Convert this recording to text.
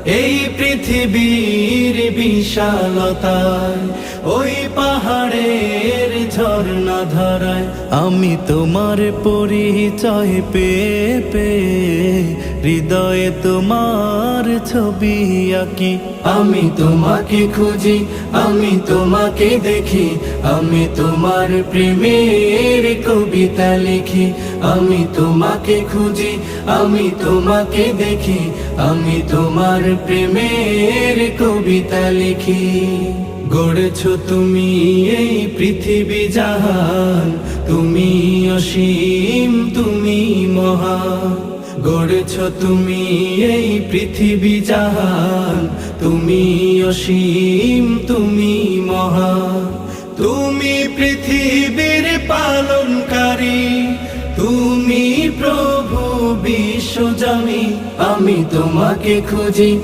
এই পৃথিবীর বিশালতায়, ওই পাহাড়ের ঝর্ণা ধারায় আমি তোমার পরিচয় পেয়ে পেয়ে হৃদয়ে তোমার ছবি আঁকি। আমি তোমাকে খুঁজি, আমি তোমাকে দেখি, আমি তোমার প্রেমের কবিতা লিখি। আমি তোমাকে খুঁজি, আমি তোমাকে দেখি, আমি তোমার প্রেমের কবিতা লিখি। গড়েছো তুমি এই পৃথিবী জাহান, তুমি অসীম, তুমি মহান। গড়েছো তুমি এই পৃথিবী জাহান, তুমি অসীম, তুমি মহান। তুমি পৃথিবীর পালনকারী, তুমি প্রভু বিশ্বজামি। আমি তোমাকে খুঁজি।